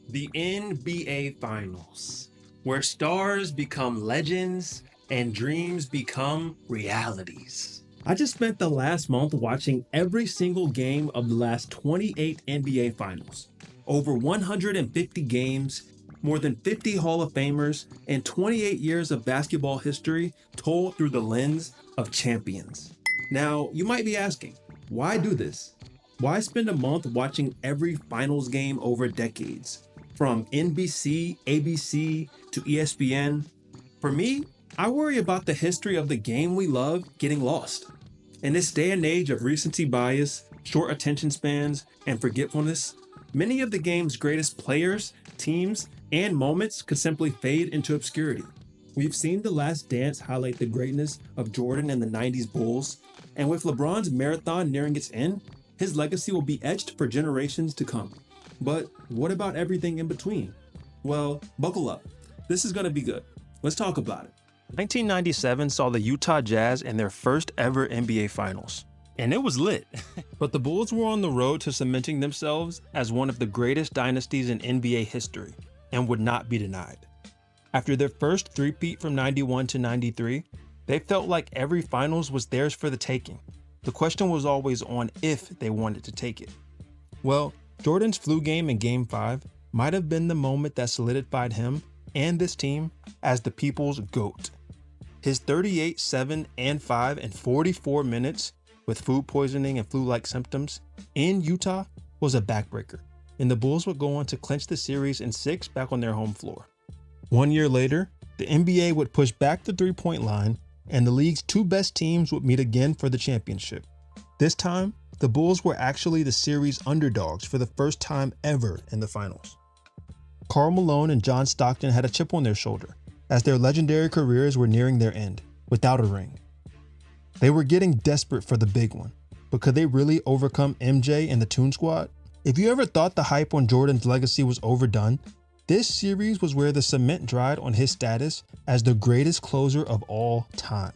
The NBA Finals, where stars become legends and dreams become realities. I just spent the last month watching every single game of the last 28 NBA Finals. Over 150 games, more than 50 Hall of Famers, and 28 years of basketball history told through the lens of champions. Now, you might be asking, why do this? Why spend a month watching every finals game over decades? From NBC, ABC, to ESPN. For me, I worry about the history of the game we love getting lost. In this day and age of recency bias, short attention spans, and forgetfulness, many of the game's greatest players, teams, and moments could simply fade into obscurity. We've seen The Last Dance highlight the greatness of Jordan and the 90s Bulls, and with LeBron's marathon nearing its end, his legacy will be etched for generations to come. But what about everything in between? Well, buckle up. This is going to be good. Let's talk about it. 1997 saw the Utah Jazz in their first ever NBA Finals. And it was lit. But the Bulls were on the road to cementing themselves as one of the greatest dynasties in NBA history and would not be denied. After their first three-peat from 91 to 93, they felt like every finals was theirs for the taking. The question was always on if they wanted to take it. Well, Jordan's flu game in Game 5 might have been the moment that solidified him and this team as the people's GOAT. His 38, 7, and 5 in 44 minutes with food poisoning and flu-like symptoms in Utah was a backbreaker, and the Bulls would go on to clinch the series in 6 back on their home floor. 1 year later, the NBA would push back the three-point line, and the league's two best teams would meet again for the championship. This time, the Bulls were actually the series underdogs for the first time ever in the finals. Karl Malone and John Stockton had a chip on their shoulder, as their legendary careers were nearing their end, without a ring. They were getting desperate for the big one, but could they really overcome MJ and the Toon Squad? If you ever thought the hype on Jordan's legacy was overdone, this series was where the cement dried on his status as the greatest closer of all time.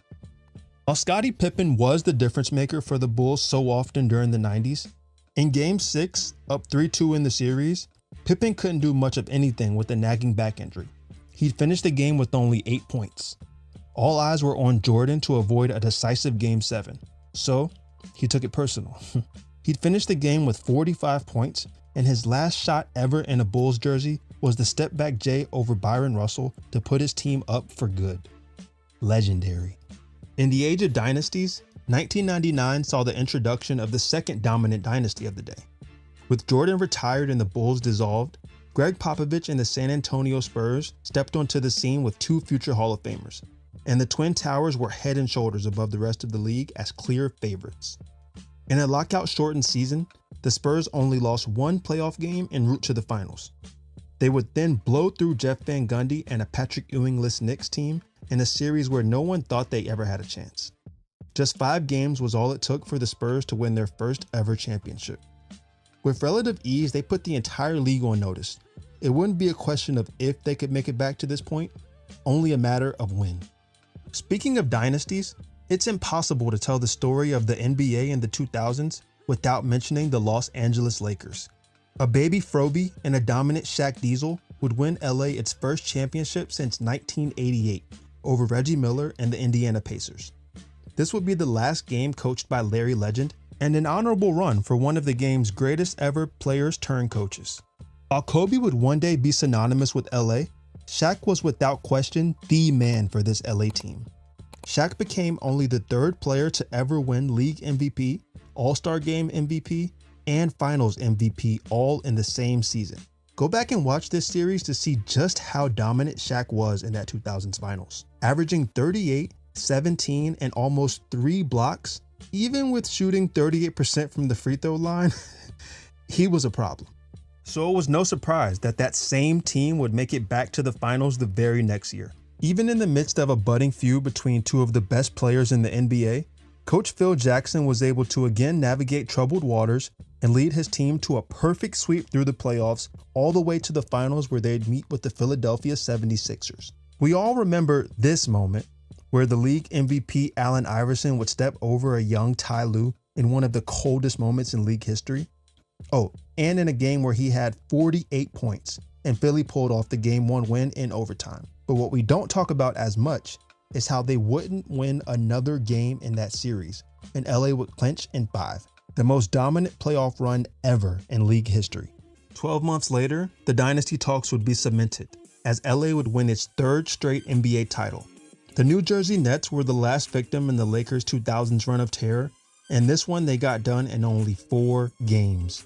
While Scottie Pippen was the difference maker for the Bulls so often during the 90s, in Game 6, up 3-2 in the series, Pippen couldn't do much of anything with a nagging back injury. He'd finished the game with only 8 points. All eyes were on Jordan to avoid a decisive Game 7, so he took it personal. He'd finished the game with 45 points, and his last shot ever in a Bulls jersey was the step-back J over Byron Russell to put his team up for good. Legendary. In the age of dynasties, 1999 saw the introduction of the second dominant dynasty of the day. With Jordan retired and the Bulls dissolved, Greg Popovich and the San Antonio Spurs stepped onto the scene with 2 future Hall of Famers, and the Twin Towers were head and shoulders above the rest of the league as clear favorites. In a lockout-shortened season, the Spurs only lost 1 playoff game en route to the finals. They would then blow through Jeff Van Gundy and a Patrick Ewing-less Knicks team in a series where no one thought they ever had a chance. Just 5 games was all it took for the Spurs to win their first ever championship. With relative ease, they put the entire league on notice. It wouldn't be a question of if they could make it back to this point, only a matter of when. Speaking of dynasties, it's impossible to tell the story of the NBA in the 2000s without mentioning the Los Angeles Lakers. A baby Froby and a dominant Shaq Diesel would win LA its first championship since 1988 over Reggie Miller and the Indiana Pacers. This would be the last game coached by Larry Legend and an honorable run for one of the game's greatest ever players turned coaches. While Kobe would one day be synonymous with LA, Shaq was without question the man for this LA team. Shaq became only the 3rd player to ever win League MVP, All-Star Game MVP, and Finals MVP all in the same season. Go back and watch this series to see just how dominant Shaq was in that 2000s Finals. Averaging 38, 17, and almost 3 blocks, even with shooting 38% from the free throw line, he was a problem. So it was no surprise that that same team would make it back to the finals the very next year. Even in the midst of a budding feud between 2 of the best players in the NBA, Coach Phil Jackson was able to again navigate troubled waters and lead his team to a perfect sweep through the playoffs all the way to the finals where they'd meet with the Philadelphia 76ers. We all remember this moment where the league MVP Allen Iverson would step over a young Ty Lue in one of the coldest moments in league history. Oh, and in a game where he had 48 points, and Philly pulled off the Game 1 win in overtime. But what we don't talk about as much is how they wouldn't win another game in that series, and LA would clinch in 5. The most dominant playoff run ever in league history. 12 months later, the dynasty talks would be cemented, as LA would win its 3rd straight NBA title. The New Jersey Nets were the last victim in the Lakers' 2000s run of terror, and this one they got done in only 4 games.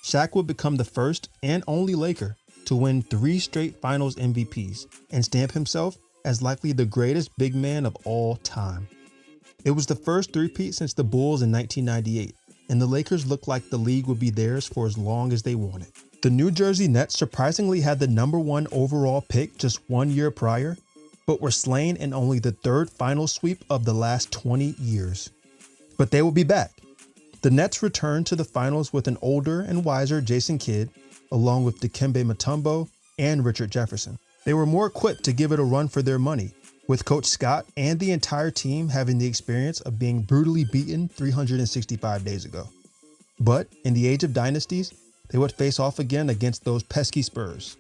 Shaq would become the first and only Laker to win 3 straight Finals MVPs and stamp himself as likely the greatest big man of all time. It was the first three-peat since the Bulls in 1998, and the Lakers looked like the league would be theirs for as long as they wanted. The New Jersey Nets surprisingly had the #1 overall pick just 1 year prior, but were slain in only the 3rd final sweep of the last 20 years. But they will be back. The Nets returned to the finals with an older and wiser Jason Kidd, along with Dikembe Mutombo and Richard Jefferson. They were more equipped to give it a run for their money, with Coach Scott and the entire team having the experience of being brutally beaten 365 days ago. But in the age of dynasties, they would face off again against those pesky Spurs.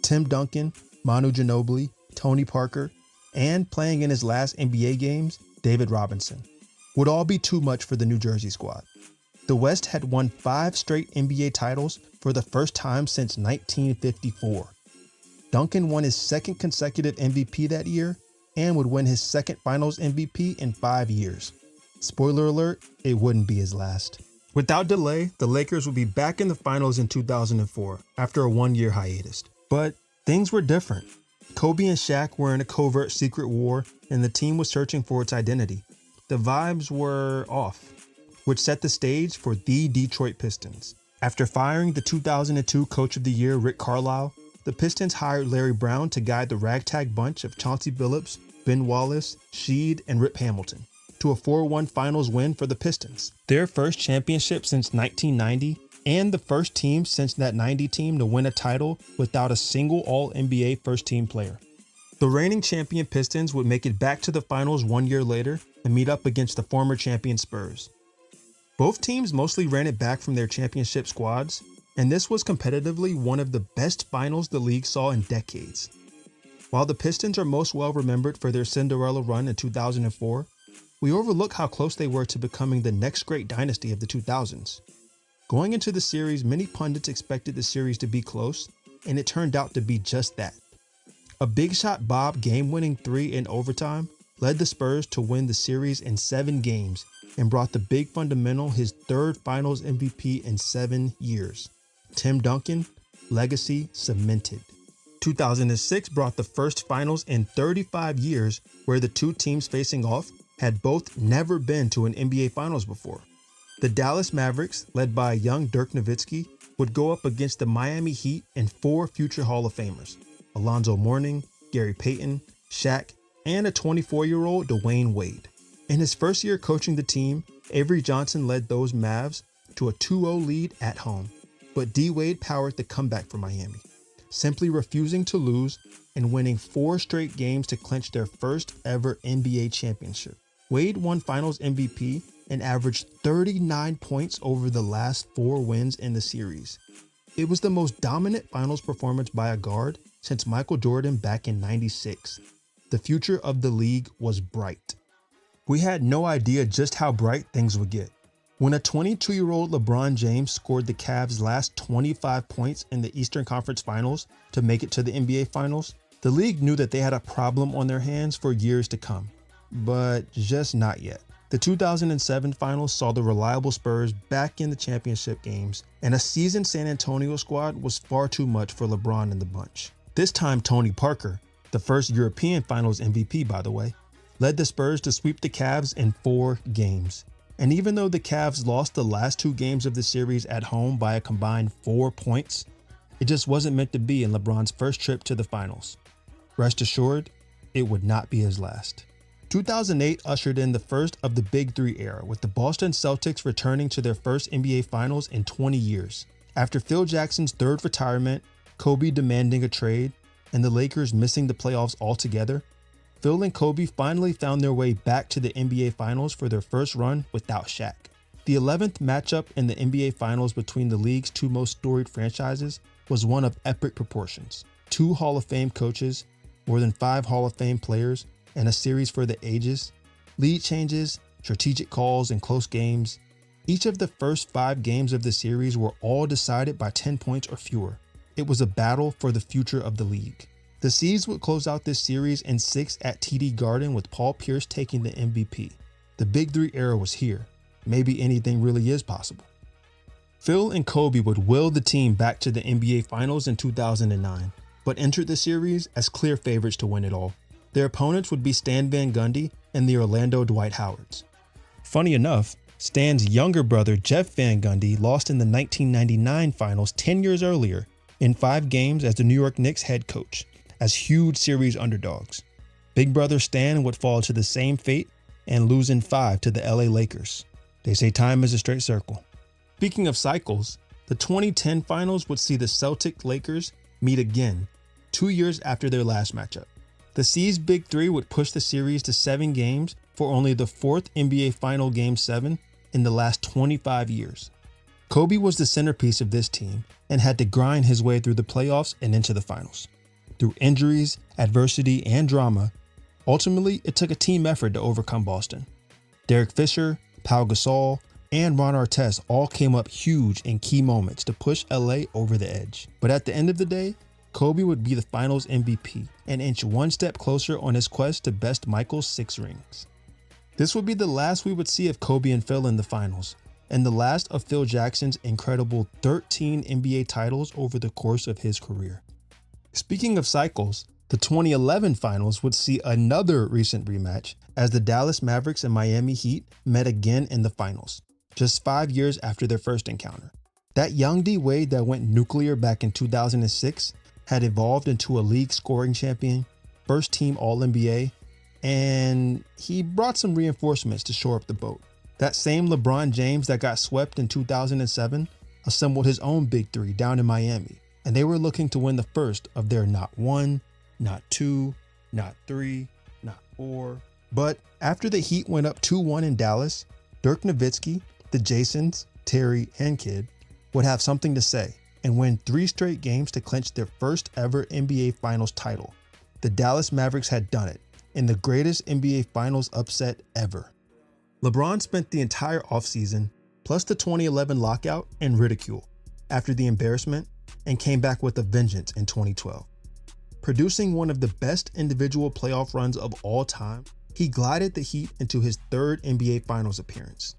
Tim Duncan, Manu Ginobili, Tony Parker, and playing in his last NBA games, David Robinson, would all be too much for the New Jersey squad. The West had won 5 straight NBA titles for the first time since 1954. Duncan won his 2nd consecutive MVP that year and would win his 2nd Finals MVP in 5 years. Spoiler alert, it wouldn't be his last. Without delay, the Lakers would be back in the finals in 2004 after a 1-year hiatus. But things were different. Kobe and Shaq were in a covert secret war, and the team was searching for its identity. The vibes were off, which set the stage for the Detroit Pistons. After firing the 2002 Coach of the Year Rick Carlisle, the Pistons hired Larry Brown to guide the ragtag bunch of Chauncey Billups, Ben Wallace, Sheed, and Rip Hamilton to a 4-1 finals win for the Pistons, their first championship since 1990, and the first team since that 90 team to win a title without a single All-NBA first-team player. The reigning champion Pistons would make it back to the finals 1 year later and meet up against the former champion Spurs. Both teams mostly ran it back from their championship squads, and this was competitively one of the best finals the league saw in decades. While the Pistons are most well remembered for their Cinderella run in 2004, we overlook how close they were to becoming the next great dynasty of the 2000s. Going into the series, many pundits expected the series to be close, and it turned out to be just that. A Big Shot Bob game-winning 3 in overtime led the Spurs to win the series in 7 games and brought the big fundamental his 3rd Finals MVP in 7 years. Tim Duncan, legacy cemented. 2006 brought the first finals in 35 years where the two teams facing off had both never been to an NBA Finals before. The Dallas Mavericks, led by young Dirk Nowitzki, would go up against the Miami Heat and 4 future Hall of Famers, Alonzo Mourning, Gary Payton, Shaq, and a 24-year-old Dwayne Wade. In his first year coaching the team, Avery Johnson led those Mavs to a 2-0 lead at home, but D. Wade powered the comeback for Miami, simply refusing to lose and winning 4 straight games to clinch their first ever NBA championship. Wade won Finals MVP and averaged 39 points over the last 4 wins in the series. It was the most dominant Finals performance by a guard since Michael Jordan back in '96. The future of the league was bright. We had no idea just how bright things would get. When a 22-year-old LeBron James scored the Cavs' last 25 points in the Eastern Conference Finals to make it to the NBA Finals, the league knew that they had a problem on their hands for years to come. But just not yet. The 2007 Finals saw the reliable Spurs back in the championship games, and a seasoned San Antonio squad was far too much for LeBron and the bunch. This time Tony Parker, the first European Finals MVP by the way, led the Spurs to sweep the Cavs in 4 games. And even though the Cavs lost the last 2 games of the series at home by a combined 4 points, it just wasn't meant to be in LeBron's first trip to the finals. Rest assured, it would not be his last. 2008 ushered in the first of the Big Three era, with the Boston Celtics returning to their first NBA Finals in 20 years. After Phil Jackson's 3rd retirement, Kobe demanding a trade, and the Lakers missing the playoffs altogether, Phil and Kobe finally found their way back to the NBA Finals for their first run without Shaq. The 11th matchup in the NBA Finals between the league's two most storied franchises was one of epic proportions. 2 Hall of Fame coaches, more than 5 Hall of Fame players, and a series for the ages. Lead changes, strategic calls, and close games. Each of the first 5 games of the series were all decided by 10 points or fewer. It was a battle for the future of the league. The C's would close out this series in 6 at TD Garden with Paul Pierce taking the MVP. The Big Three era was here. Maybe anything really is possible. Phil and Kobe would will the team back to the NBA Finals in 2009, but entered the series as clear favorites to win it all. Their opponents would be Stan Van Gundy and the Orlando Dwight Howards. Funny enough, Stan's younger brother Jeff Van Gundy lost in the 1999 Finals 10 years earlier in 5 games as the New York Knicks head coach, as huge series underdogs. Big brother Stan would fall to the same fate and lose in 5 to the LA Lakers. They say time is a straight circle. Speaking of cycles, the 2010 Finals would see the Celtic Lakers meet again, 2 years after their last matchup. The C's Big Three would push the series to 7 games for only the 4th NBA Final Game 7 in the last 25 years. Kobe was the centerpiece of this team and had to grind his way through the playoffs and into the finals. Through injuries, adversity, and drama, ultimately it took a team effort to overcome Boston. Derek Fisher, Pau Gasol, and Ron Artest all came up huge in key moments to push LA over the edge. But at the end of the day, Kobe would be the finals MVP and inch one step closer on his quest to best Michael's 6 rings. This would be the last we would see of Kobe and Phil in the finals, and the last of Phil Jackson's incredible 13 NBA titles over the course of his career. Speaking of cycles, the 2011 Finals would see another recent rematch as the Dallas Mavericks and Miami Heat met again in the finals, just 5 years after their first encounter. That young D Wade that went nuclear back in 2006 had evolved into a league scoring champion, first team All-NBA, and he brought some reinforcements to shore up the boat. That same LeBron James that got swept in 2007 assembled his own Big Three down in Miami, and they were looking to win the first of their not 1, not 2, not 3, not 4. But after the Heat went up 2-1 in Dallas, Dirk Nowitzki, the Jasons, Terry, and Kidd would have something to say and win 3 straight games to clinch their first ever NBA Finals title. The Dallas Mavericks had done it in the greatest NBA Finals upset ever. LeBron spent the entire offseason, plus the 2011 lockout, in ridicule after the embarrassment, and came back with a vengeance in 2012. Producing one of the best individual playoff runs of all time, he glided the Heat into his 3rd NBA Finals appearance.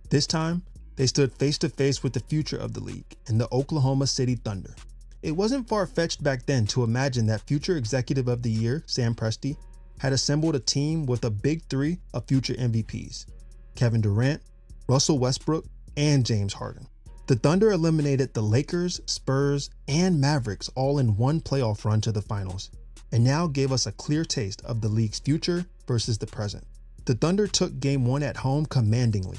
This time, they stood face to face with the future of the league in the Oklahoma City Thunder. It wasn't far-fetched back then to imagine that future Executive of the Year, Sam Presti, had assembled a team with a big 3 of future MVPs: Kevin Durant, Russell Westbrook, and James Harden. The Thunder eliminated the Lakers, Spurs, and Mavericks all in one playoff run to the finals, and now gave us a clear taste of the league's future versus the present. The Thunder took Game 1 at home commandingly,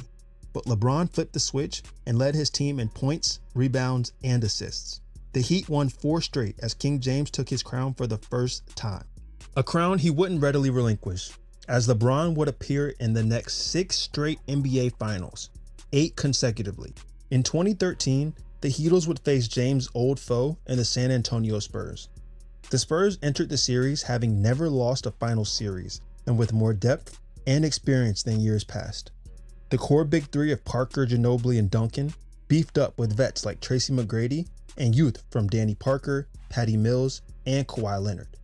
but LeBron flipped the switch and led his team in points, rebounds, and assists. The Heat won 4 straight as King James took his crown for the first time. A crown he wouldn't readily relinquish, as LeBron would appear in the next 6 straight NBA Finals, 8 consecutively. In 2013, the Heatles would face James' old foe in the San Antonio Spurs. The Spurs entered the series having never lost a finals series and with more depth and experience than years past. The core big 3 of Parker, Ginobili, and Duncan beefed up with vets like Tracy McGrady and youth from Danny Parker, Patty Mills, and Kawhi Leonard.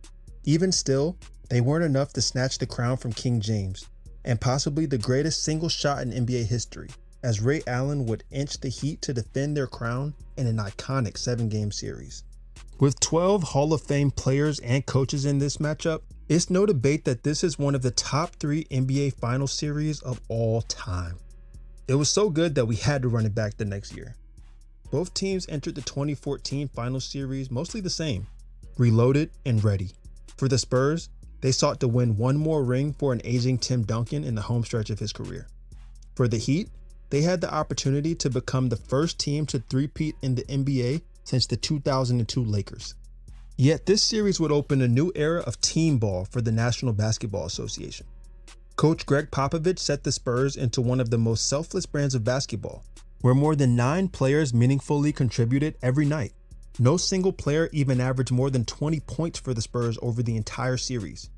Even still, they weren't enough to snatch the crown from King James, and possibly the greatest single shot in NBA history, as Ray Allen would inch the Heat to defend their crown in an iconic 7-game series. With 12 Hall of Fame players and coaches in this matchup, it's no debate that this is one of the top 3 NBA Finals series of all time. It was so good that we had to run it back the next year. Both teams entered the 2014 Finals series mostly the same, reloaded and ready. For the Spurs, they sought to win one more ring for an aging Tim Duncan in the home stretch of his career. For the Heat, they had the opportunity to become the first team to three-peat in the NBA since the 2002 Lakers. Yet this series would open a new era of team ball for the National Basketball Association. Coach Greg Popovich set the Spurs into one of the most selfless brands of basketball, where more than 9 players meaningfully contributed every night. No single player even averaged more than 20 points for the Spurs over the entire series.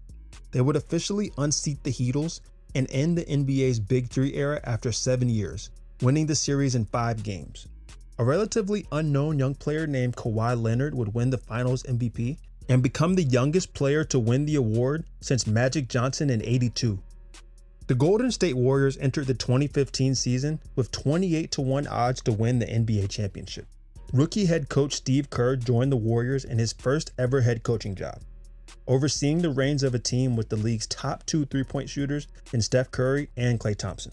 They would officially unseat the Heatles and end the NBA's Big Three era after 7 years, winning the series in 5 games. A relatively unknown young player named Kawhi Leonard would win the Finals MVP and become the youngest player to win the award since Magic Johnson in '82. The Golden State Warriors entered the 2015 season with 28-1 odds to win the NBA championship. Rookie head coach Steve Kerr joined the Warriors in his first ever head coaching job, overseeing the reins of a team with the league's top 2 3-point shooters in Steph Curry and Klay Thompson.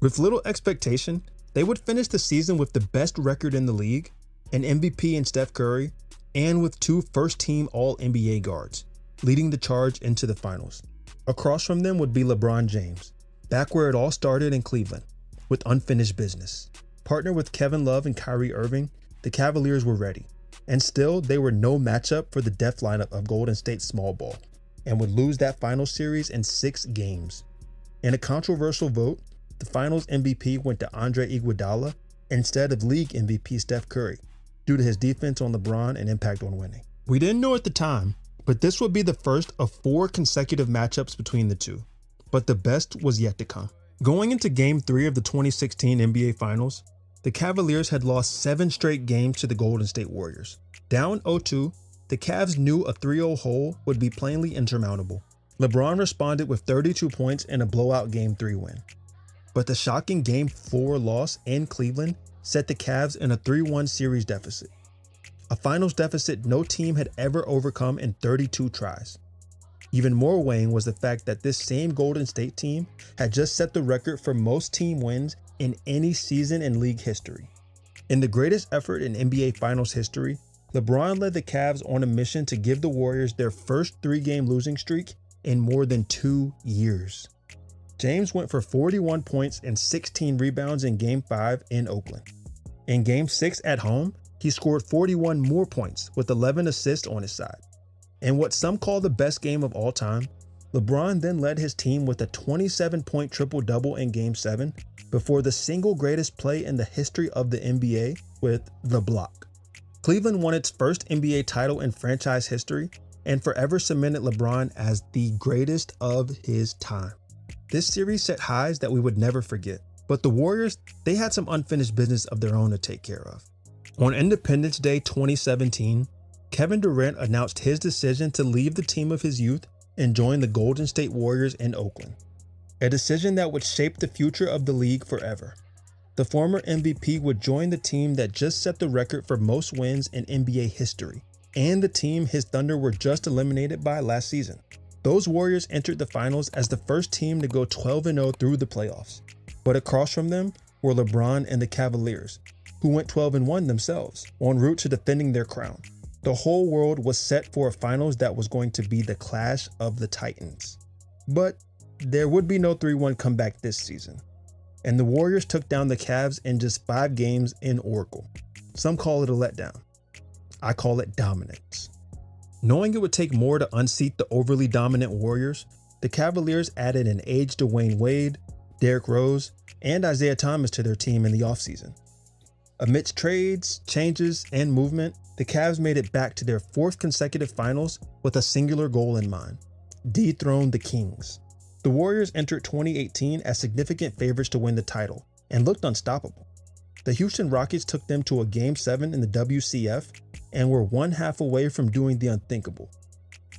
With little expectation, they would finish the season with the best record in the league, an MVP in Steph Curry, and with 2 first-team All-NBA guards, leading the charge into the finals. Across from them would be LeBron James, back where it all started in Cleveland, with unfinished business. Partnered with Kevin Love and Kyrie Irving, the Cavaliers were ready, and still they were no matchup for the depth lineup of Golden State's small ball, and would lose that final series in 6 games. In a controversial vote, the finals MVP went to Andre Iguodala instead of league MVP Steph Curry, due to his defense on LeBron and impact on winning. We didn't know at the time, but this would be the first of 4 consecutive matchups between the two, but the best was yet to come. Going into Game 3 of the 2016 NBA Finals, the Cavaliers had lost 7 straight games to the Golden State Warriors. Down 0-2, the Cavs knew a 3-0 hole would be plainly insurmountable. LeBron responded with 32 points in a blowout Game 3 win. But the shocking Game 4 loss in Cleveland set the Cavs in a 3-1 series deficit, a finals deficit no team had ever overcome in 32 tries. Even more weighing was the fact that this same Golden State team had just set the record for most team wins in any season in league history. In the greatest effort in NBA Finals history, LeBron led the Cavs on a mission to give the Warriors their first 3-game losing streak in more than 2 years. James went for 41 points and 16 rebounds in Game 5 in Oakland. In Game 6 at home, he scored 41 more points with 11 assists on his side. In what some call the best game of all time, LeBron then led his team with a 27-point triple-double in Game 7 before the single greatest play in the history of the NBA with the block. Cleveland won its first NBA title in franchise history and forever cemented LeBron as the greatest of his time. This series set highs that we would never forget, but the Warriors, they had some unfinished business of their own to take care of. On Independence Day 2017, Kevin Durant announced his decision to leave the team of his youth and join the Golden State Warriors in Oakland, a decision that would shape the future of the league forever. The former MVP would join the team that just set the record for most wins in NBA history, and the team his Thunder were just eliminated by last season. Those Warriors entered the finals as the first team to go 12-0 through the playoffs, but across from them were LeBron and the Cavaliers, who went 12-1 themselves, en route to defending their crown. The whole world was set for a finals that was going to be the clash of the Titans. But there would be no 3-1 comeback this season, and the Warriors took down the Cavs in just 5 games in Oracle. Some call it a letdown. I call it dominance. Knowing it would take more to unseat the overly dominant Warriors, the Cavaliers added an aged Dwayne Wade, Derrick Rose, and Isaiah Thomas to their team in the offseason. Amidst trades, changes, and movement, the Cavs made it back to their 4th consecutive finals with a singular goal in mind: dethrone the Kings. The Warriors entered 2018 as significant favorites to win the title and looked unstoppable. The Houston Rockets took them to a Game 7 in the WCF and were 1 half away from doing the unthinkable.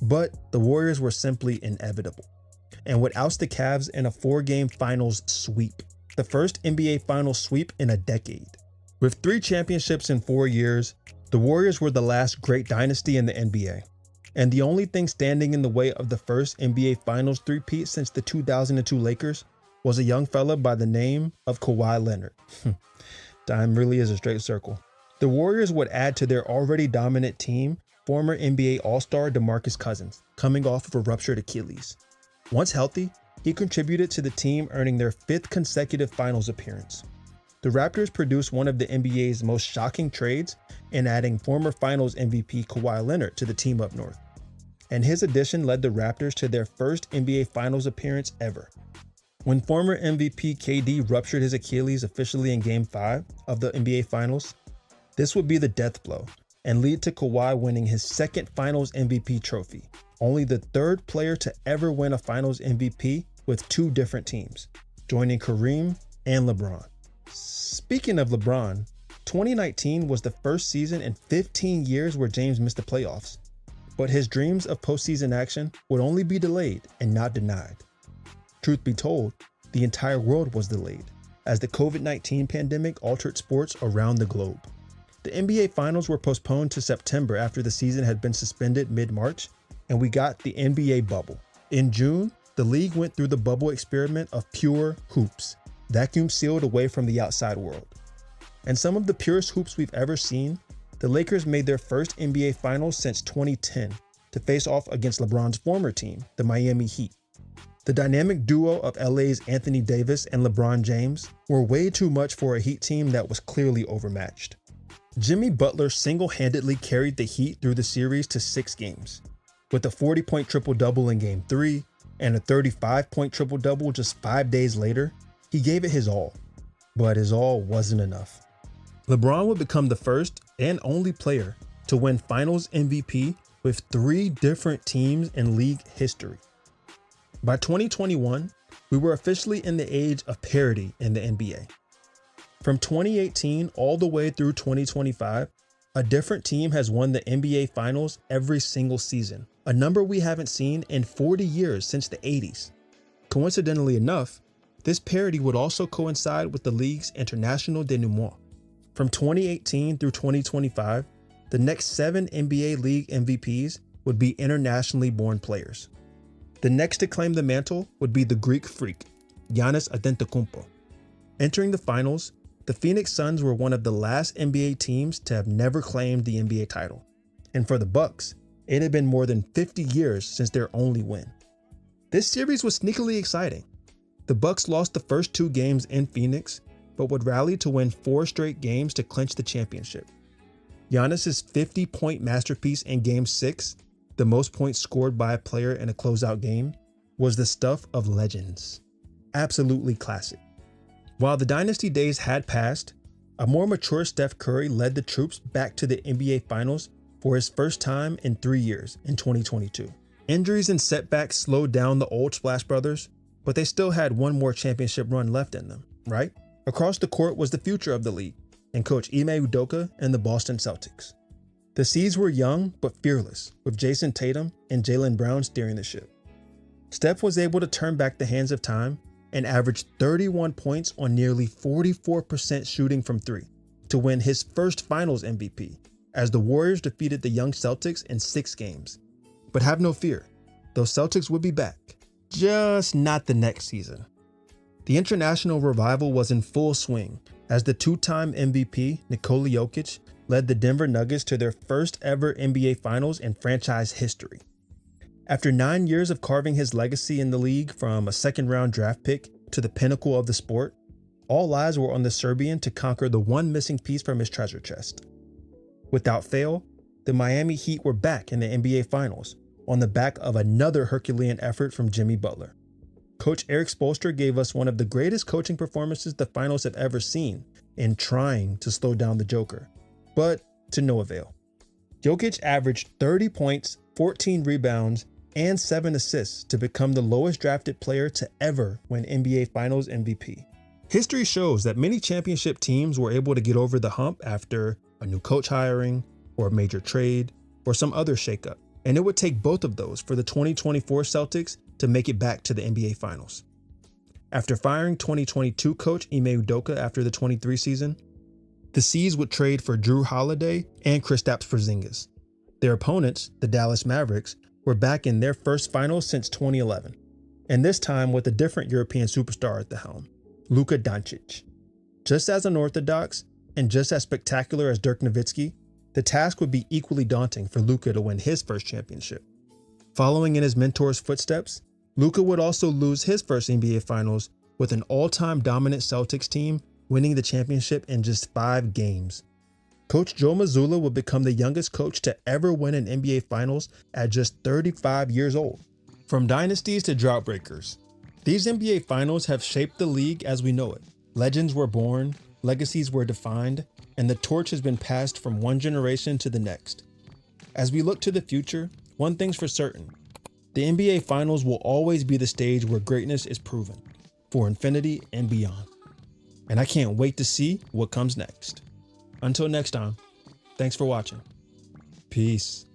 But the Warriors were simply inevitable and would oust the Cavs in a 4-game finals sweep, the first NBA finals sweep in a decade. With 3 championships in 4 years, the Warriors were the last great dynasty in the NBA, and the only thing standing in the way of the first NBA Finals three-peat since the 2002 Lakers was a young fella by the name of Kawhi Leonard. Time really is a straight circle. The Warriors would add to their already dominant team former NBA All-Star DeMarcus Cousins, coming off of a ruptured Achilles. Once healthy, he contributed to the team earning their 5th consecutive finals appearance. The Raptors produced one of the NBA's most shocking trades in adding former finals MVP Kawhi Leonard to the team up north. And his addition led the Raptors to their first NBA Finals appearance ever, When former MVP KD ruptured his Achilles officially in Game 5 of the NBA Finals, this would be the death blow and lead to Kawhi winning his second Finals MVP trophy, only the third player to ever win a Finals MVP with two different teams, joining Kareem and LeBron. Speaking of LeBron, 2019 was the first season in 15 years where James missed the playoffs, but his dreams of postseason action would only be delayed and not denied. Truth be told, the entire world was delayed, as the COVID-19 pandemic altered sports around the globe. The NBA Finals were postponed to September after the season had been suspended mid-March, and we got the NBA bubble. In June, the league went through the bubble experiment of pure hoops, vacuum sealed away from the outside world. And some of the purest hoops we've ever seen, the Lakers made their first NBA Finals since 2010 to face off against LeBron's former team, the Miami Heat. The dynamic duo of LA's Anthony Davis and LeBron James were way too much for a Heat team that was clearly overmatched. Jimmy Butler single-handedly carried the Heat through the series to 6 games. With a 40-point triple-double in Game 3 and a 35-point triple-double just 5 days later, he gave it his all. But his all wasn't enough. LeBron would become the first and only player to win Finals MVP with 3 different teams in league history. By 2021, we were officially in the age of parity in the NBA. From 2018 all the way through 2025, a different team has won the NBA Finals every single season, a number we haven't seen in 40 years since the 80s. Coincidentally enough, this parity would also coincide with the league's international denouement. From 2018 through 2025, the next 7 NBA League MVPs would be internationally born players. The next to claim the mantle would be the Greek freak, Giannis Antetokounmpo. Entering the finals, the Phoenix Suns were one of the last NBA teams to have never claimed the NBA title. And for the Bucks, it had been more than 50 years since their only win. This series was sneakily exciting. The Bucks lost the first 2 games in Phoenix, but would rally to win 4 straight games to clinch the championship. Giannis's 50-point masterpiece in Game 6, the most points scored by a player in a closeout game, was the stuff of legends. Absolutely classic. While the dynasty days had passed, a more mature Steph Curry led the troops back to the NBA Finals for his first time in 3 years in 2022. Injuries and setbacks slowed down the old Splash Brothers, but they still had one more championship run left in them, right? Across the court was the future of the league, and Coach Ime Udoka and the Boston Celtics. The Seas were young but fearless, with Jason Tatum and Jaylen Brown steering the ship. Steph was able to turn back the hands of time and averaged 31 points on nearly 44% shooting from 3 to win his first Finals MVP, as the Warriors defeated the young Celtics in 6 games. But have no fear, those Celtics would be back, just not the next season. The international revival was in full swing as the 2-time MVP Nikola Jokic led the Denver Nuggets to their first ever NBA Finals in franchise history. After 9 years of carving his legacy in the league from a second-round draft pick to the pinnacle of the sport, all eyes were on the Serbian to conquer the one missing piece from his treasure chest. Without fail, the Miami Heat were back in the NBA Finals on the back of another Herculean effort from Jimmy Butler. Coach Eric Spoelstra gave us one of the greatest coaching performances the finals have ever seen in trying to slow down the Joker, but to no avail. Jokic averaged 30 points, 14 rebounds, and 7 assists to become the lowest drafted player to ever win NBA Finals MVP. History shows that many championship teams were able to get over the hump after a new coach hiring, or a major trade, or some other shakeup, and it would take both of those for the 2024 Celtics to make it back to the NBA Finals. After firing 2022 coach Ime Udoka after the 23 season, the Seas would trade for Drew Holiday and Kristaps Porzingis. Their opponents, the Dallas Mavericks, were back in their first finals since 2011, and this time with a different European superstar at the helm, Luka Doncic. Just as unorthodox and just as spectacular as Dirk Nowitzki, the task would be equally daunting for Luka to win his first championship. Following in his mentor's footsteps, Luka would also lose his first NBA Finals with an all-time dominant Celtics team winning the championship in just 5 games. Coach Joe Mazzulla would become the youngest coach to ever win an NBA Finals at just 35 years old. From dynasties to drought breakers, These NBA Finals have shaped the league as we know it. Legends were born, legacies were defined, and the torch has been passed from one generation to the next. As we look to the future, one thing's for certain. The NBA Finals will always be the stage where greatness is proven, for infinity and beyond. And I can't wait to see what comes next. Until next time, thanks for watching. Peace.